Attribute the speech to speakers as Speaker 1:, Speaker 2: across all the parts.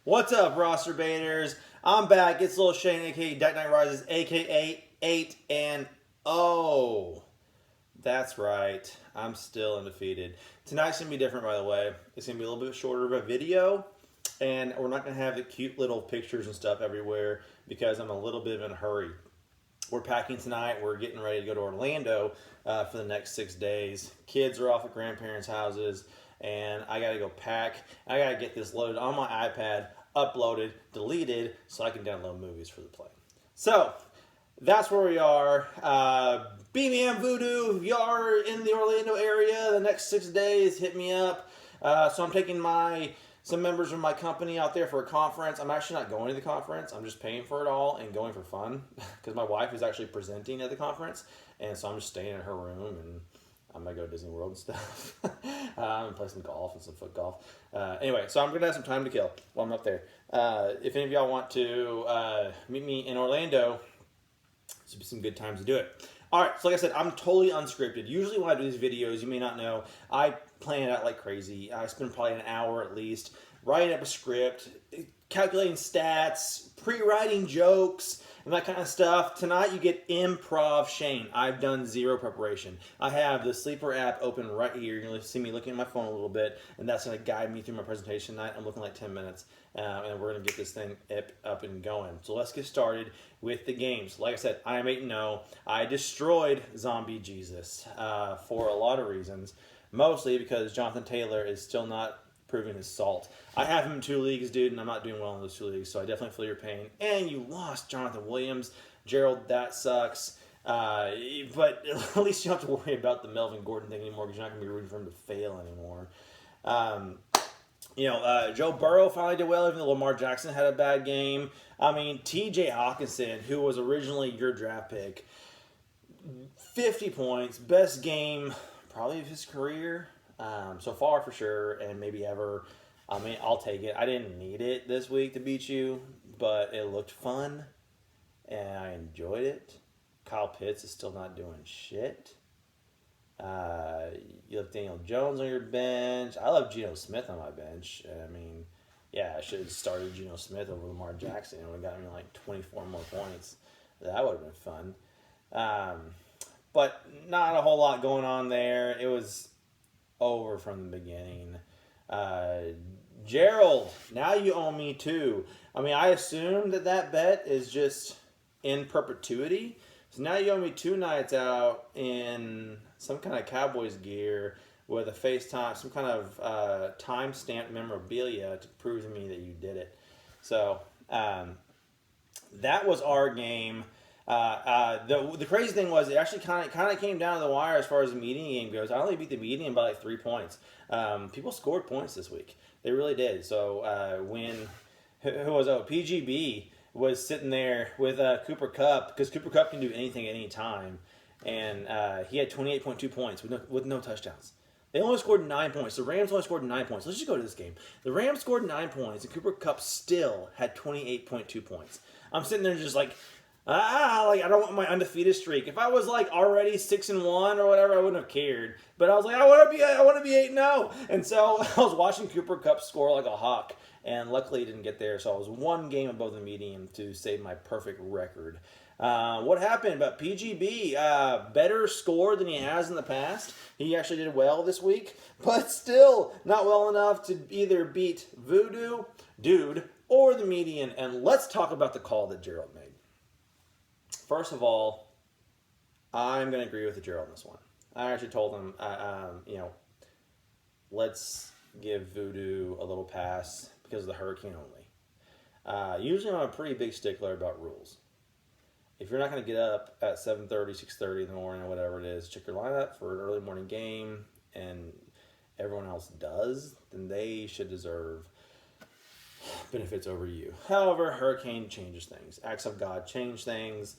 Speaker 1: What's up, Rosterbaiters? I'm back. It's Lil'Shane, aka Dark Knight Rises, aka 8 and 0. That's right. I'm still undefeated. Tonight's gonna be different, by the way. It's gonna be a little bit shorter of a video, and we're not gonna have the cute little pictures and stuff everywhere because I'm a little bit in a hurry. We're packing tonight. We're getting ready to go to Orlando for the next 6 days. Kids are off at grandparents' houses, and I got to go pack. I got to get this loaded on my iPad, uploaded, deleted, so I can download movies for the plane. So that's where we are. BBM Voodoo, if y'all in the Orlando area the next 6 days, hit me up. So I'm taking some members of my company out there for a conference. I'm actually not going to the conference. I'm just paying for it all and going for fun because my wife is actually presenting at the conference, and so I'm just staying in her room and I'm gonna go to Disney World and stuff. I'm gonna play some golf and some foot golf. Anyway, so I'm gonna have some time to kill while I'm up there. If any of y'all want to meet me in Orlando, this will be some good times to do it. All right, so like I said, I'm totally unscripted. Usually when I do these videos, you may not know, I plan it out like crazy. I spend probably an hour at least writing up a script, calculating stats, pre-writing jokes, and that kind of stuff. Tonight you get improv Shane. I've done zero preparation. I have the Sleeper app open right here. You're going to see me looking at my phone a little bit, and that's going to guide me through my presentation tonight. I'm looking like 10 minutes, and we're going to get this thing up and going. So let's get started with the games. Like I said, I am 8-0. I destroyed Zombie Jesus for a lot of reasons, mostly because Jonathan Taylor is still not proving his salt. I have him in 2 leagues, dude, and I'm not doing well in those 2 leagues, so I definitely feel your pain. And you lost Jonathan Williams. Gerald, that sucks. But at least you don't have to worry about the Melvin Gordon thing anymore because you're not going to be rooting for him to fail anymore. Joe Burrow finally did well, even though Lamar Jackson had a bad game. I mean, TJ Hawkinson, who was originally your draft pick, 50 points, best game probably of his career. So far for sure, and maybe ever. I mean, I'll take it. I didn't need it this week to beat you, but it looked fun, and I enjoyed it. Kyle Pitts is still not doing shit. You have Daniel Jones on your bench. I love Geno Smith on my bench. I mean, yeah, I should have started Geno Smith over Lamar Jackson. It would have gotten me like 24 more points. That would have been fun. But not a whole lot going on there. It was over from the beginning. Gerald, now you owe me 2. I mean, I assume that bet is just in perpetuity. So now you owe me 2 nights out in some kind of Cowboys gear with a FaceTime, some kind of time-stamped memorabilia to prove to me that you did it. So that was our game. The crazy thing was it actually kind of came down to the wire as far as the median game goes. I only beat the median by like 3 points. People scored points this week. They really did. So PGB was sitting there with Cooper Kupp, because Cooper Kupp can do anything at any time, and he had 28.2 points with no touchdowns. They only scored 9 points. The Rams only scored 9 points. Let's just go to this game. The Rams scored 9 points, and Cooper Kupp still had 28.2 points. I'm sitting there just like I don't want my undefeated streak. If I was like already 6-1 or whatever, I wouldn't have cared. But I was like, I want to be 8-0, and so I was watching Cooper Kupp score like a hawk, and luckily he didn't get there. So I was 1 game above the median to save my perfect record. What happened? But PGB, better score than he has in the past. He actually did well this week, but still not well enough to either beat Voodoo, Dude, or the median. And let's talk about the call that Gerald made. First of all, I'm going to agree with Gerald on this one. I actually told him, let's give Voodoo a little pass because of the hurricane only. Usually I'm a pretty big stickler about rules. If you're not going to get up at 7:30, 6:30 in the morning or whatever it is, check your lineup for an early morning game, and everyone else does, then they should deserve benefits over you. However, hurricane changes things. Acts of God change things.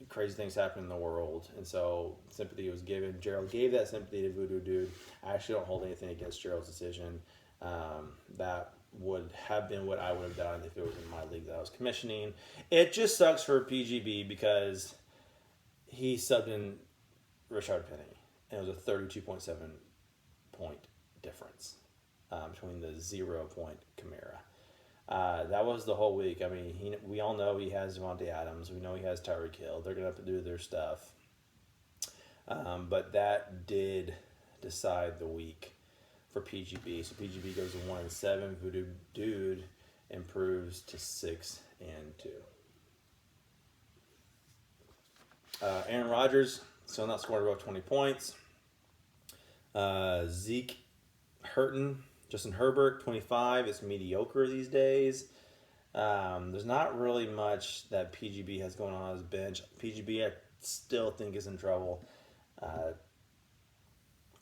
Speaker 1: Crazy things happen in the world, and so sympathy was given. Gerald gave that sympathy to Voodoo Dude. I actually don't hold anything against Gerald's decision. That would have been what I would have done if it was in my league that I was commissioning. It just sucks for PGB because he subbed in Rashard Penny, and it was a 32.7 point difference between the 0 point Kamara. That was the whole week. I mean, we all know he has Devontae Adams. We know he has Tyreek Hill. They're going to have to do their stuff. But that did decide the week for PGB. So PGB goes to 1-7. Voodoo Dude improves to 6-2. Aaron Rodgers still not scoring above 20 points. Zeke hurting. Justin Herbert, 25, is mediocre these days. There's not really much that PGB has going on his bench. PGB, I still think, is in trouble.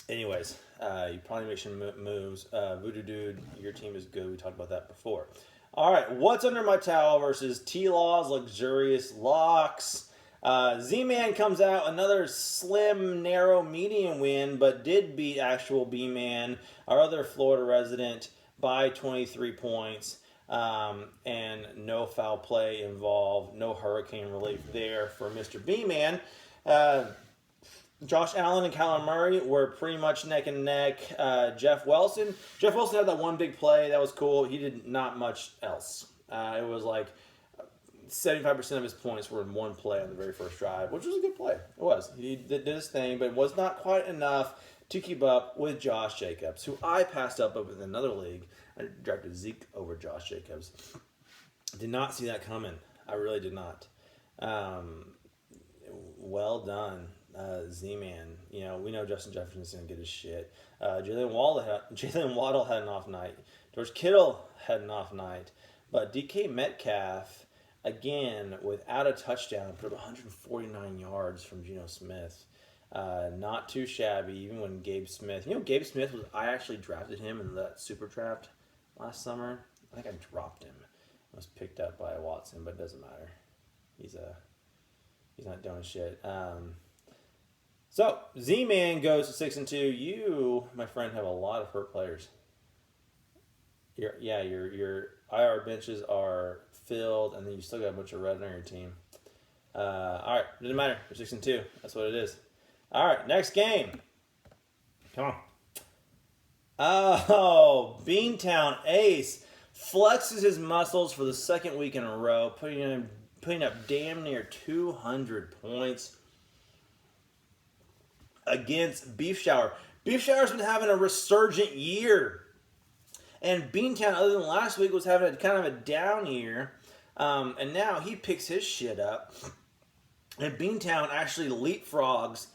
Speaker 1: Anyways, you probably make some moves. Voodoo Dude, your team is good. We talked about that before. All right, what's under my towel versus T-Law's Luxurious Locks. Z-Man comes out, another slim, narrow, medium win, but did beat actual B-Man, our other Florida resident, by 23 points. And no foul play involved, no hurricane relief there for Mr. B-Man. Josh Allen and Kyler Murray were pretty much neck and neck. Jeff Wilson had that one big play. That was cool. He did not much else. It was like 75% of his points were in one play on the very first drive, which was a good play. It was. He did his thing, but it was not quite enough to keep up with Josh Jacobs, who I passed up with another league. I drafted Zeke over Josh Jacobs. Did not see that coming. I really did not. Well done, Z-Man. You know, we know Justin Jefferson's going to get his shit. Jalen Waddle had an off night. George Kittle had an off night. But DK Metcalf, again, without a touchdown, put up 149 yards from Geno Smith. Not too shabby, even when Gabe Smith... You know, Gabe Smith, I actually drafted him in that super draft last summer. I think I dropped him. I was picked up by Watson, but it doesn't matter. He's not doing shit. So, Z-Man goes to 6-2. You, my friend, have a lot of hurt players. Your IR benches are filled, and then you still got a bunch of red on your team. All right, doesn't matter. You're 6-2. That's what it is. All right, next game. Come on. Oh, Beantown Ace flexes his muscles for the second week in a row, putting up damn near 200 points against Beef Shower. Beef Shower's been having a resurgent year. And Beantown, other than last week, was having kind of a down year. And now he picks his shit up. And Beantown actually leapfrogs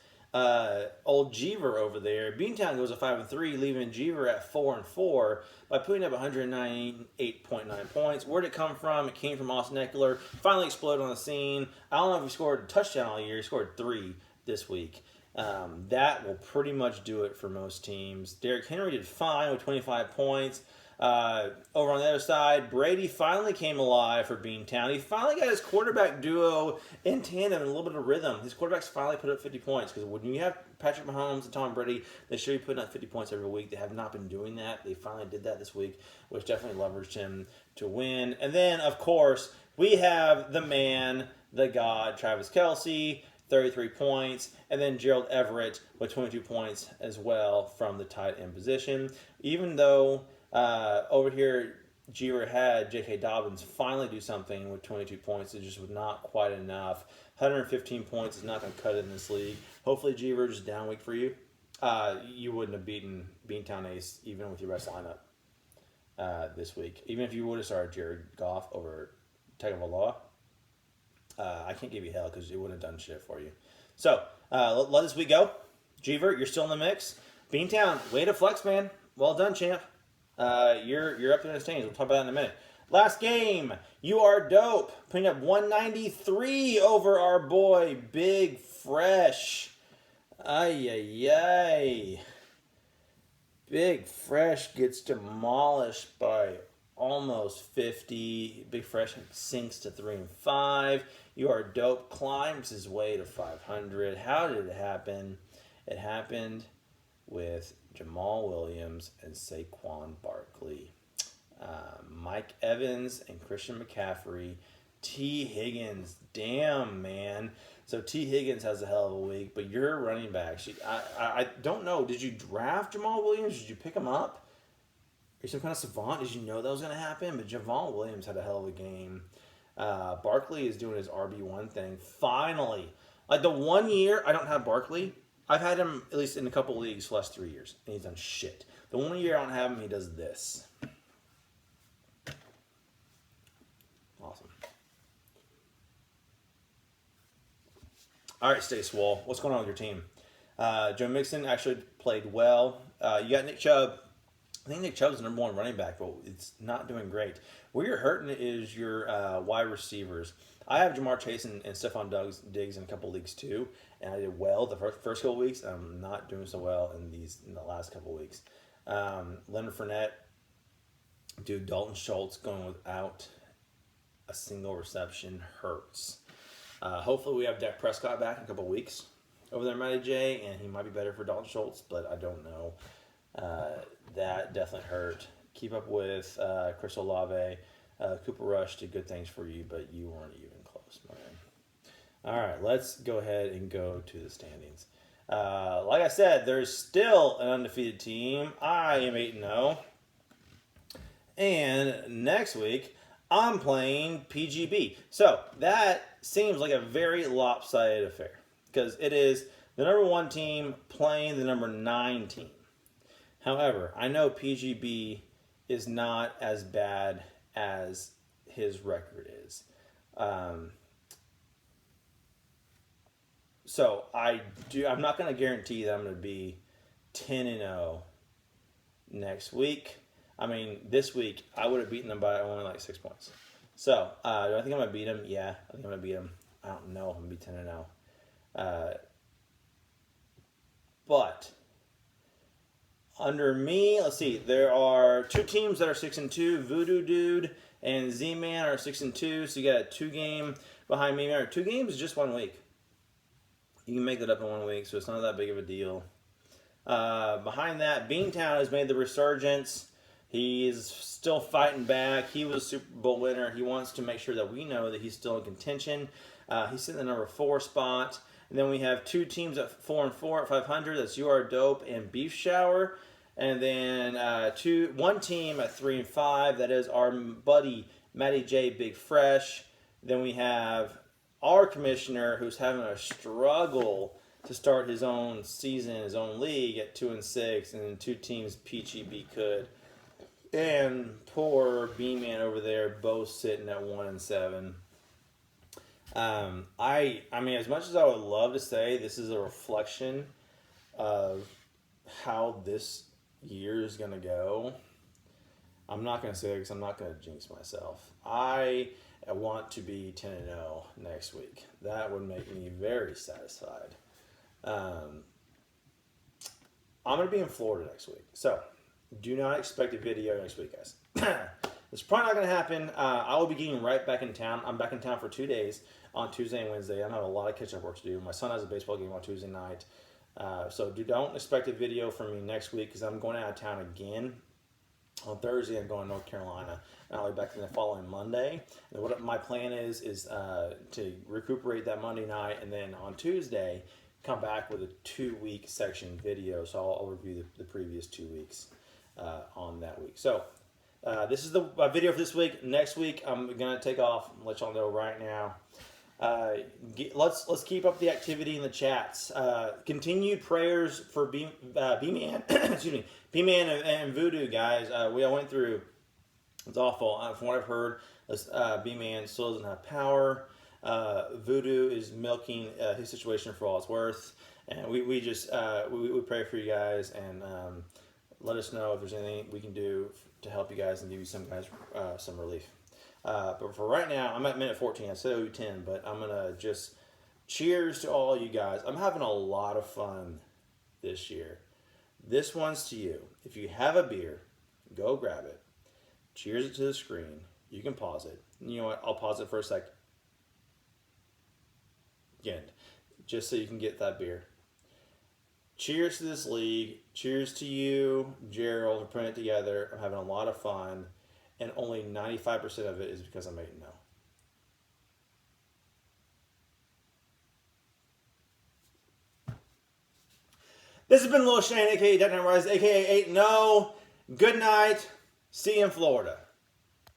Speaker 1: old Jeever over there. Beantown goes to 5-3, leaving Jeever at 4-4 by putting up 198.9 points. Where'd it come from? It came from Austin Eckler. Finally exploded on the scene. I don't know if he scored a touchdown all year. He scored 3 this week. That will pretty much do it for most teams. Derrick Henry did fine with 25 points. Over on the other side, Brady finally came alive for Beantown. He finally got his quarterback duo in tandem and a little bit of rhythm. His quarterbacks finally put up 50 points because when you have Patrick Mahomes and Tom Brady, they should be putting up 50 points every week. They have not been doing that. They finally did that this week, which definitely leveraged him to win. And then, of course, we have the man, the god, Travis Kelce, 33 points, and then Gerald Everett with 22 points as well from the tight end position. Even though over here Jeever had J.K. Dobbins finally do something with 22 points, it just was not quite enough. 115 points is not going to cut it in this league. Hopefully Jeever just down week for you. You wouldn't have beaten Beantown Ace even with your best lineup this week. Even if you would have started Jared Goff over Tagovailoa, I can't give you hell because it wouldn't have done shit for you. So, let this week go. Jeever, you're still in the mix. Beantown, way to flex, man. Well done, champ. You're up to the standings. We'll talk about that in a minute. Last game, you are dope. Putting up 193 over our boy, Big Fresh. Ay. Big Fresh gets demolished by almost 50. Big Fresh sinks to 3-5. You are dope. Climbs his way to 500. How did it happen? It happened with Jamal Williams and Saquon Barkley. Mike Evans and Christian McCaffrey. T. Higgins. Damn, man. So T. Higgins has a hell of a week, but you're running back. I don't know. Did you draft Jamal Williams? Did you pick him up? you some kind of savant? Did you know that was going to happen? But Javon Williams had a hell of a game. Barkley is doing his RB1 thing. Finally. Like the 1 year I don't have Barkley, I've had him at least in a couple leagues for the last 3 years, and he's done shit. The 1 year I don't have him, he does this. Awesome. All right, Stay Swole. What's going on with your team? Joe Mixon actually played well. You got Nick Chubb. I think Nick Chubb's the number one running back, but it's not doing great. Where you're hurting is your wide receivers. I have Jamar Chase and Stephon Diggs in a couple leagues too, and I did well the first couple weeks. I'm not doing so well in the last couple weeks. Leonard Fournette, dude, Dalton Schultz going without a single reception hurts. Hopefully we have Dak Prescott back in a couple weeks over there, Matty J, and he might be better for Dalton Schultz, but I don't know. That definitely hurt. Keep up with Chris Olave. Cooper Rush did good things for you, but you weren't even close, man. All right, let's go ahead and go to the standings. Like I said, there's still an undefeated team. I am 8-0. And next week, I'm playing PGB. So that seems like a very lopsided affair because it is the number 1 team playing the number 9 team. However, I know PGB is not as bad as his record is. So I'm not going to guarantee that I'm going to be 10-0 next week. I mean, this week I would have beaten them by only like 6 points. So, do I think I'm going to beat them? Yeah, I think I'm going to beat them. I don't know if I'm going to be 10-0. But under me, let's see, there are 2 teams that are 6-2. Voodoo Dude and Z-Man are 6-2. So you got a 2-game behind me. Remember, 2 games is just 1 week. You can make that up in 1 week, so it's not that big of a deal. Behind that, Beantown has made the resurgence. He's still fighting back. He was a Super Bowl winner. He wants to make sure that we know that he's still in contention. He's sitting in the number 4 spot. And then we have 2 teams at 4-4 at 500. That's You Are Dope and Beef Shower. And then 1 team at 3-5. That is our buddy Matty J Big Fresh. Then we have our commissioner who's having a struggle to start his own season, his own league at 2-6, and then 2 teams PGB could. And poor B-Man over there, both sitting at 1-7. I mean, as much as I would love to say this is a reflection of how this year is going to go, I'm not going to say it because I'm not going to jinx myself. I want to be 10-0 next week. That would make me very satisfied. I'm going to be in Florida next week, so do not expect a video next week, guys. It's probably not going to happen. I will be getting right back in town. I'm back in town for 2 days on Tuesday and Wednesday. I have a lot of catch-up work to do. My son has a baseball game on Tuesday night. So don't expect a video from me next week because I'm going out of town again. On Thursday, I'm going to North Carolina. And I'll be back the following Monday. And what my plan is to recuperate that Monday night. And then on Tuesday, come back with a 2-week section video. So I'll review the previous 2 weeks on that week. So this is the video for this week. Next week, I'm going to take off and let y'all know right now. Let's keep up the activity in the chats. Continued prayers for B-Man, excuse me, B-Man and Voodoo, guys. We all went through. It's awful. From what I've heard, B-Man still doesn't have power. Voodoo is milking his situation for all it's worth, and we just we pray for you guys and let us know if there's anything we can do to help you guys and give you some guys some relief. But for right now, I'm at minute 14. I said 10, but I'm going to just cheers to all you guys. I'm having a lot of fun this year. This one's to you. If you have a beer, go grab it. Cheers it to the screen. You can pause it. You know what? I'll pause it for a second. Again, just so you can get that beer. Cheers to this league. Cheers to you, Gerald, for putting it together. I'm having a lot of fun. And only 95% of it is because I'm 8-0. This has been Lil'Shane, a.k.a. Dead Night Rise, a.k.a. 8-0. Good night. See you in Florida.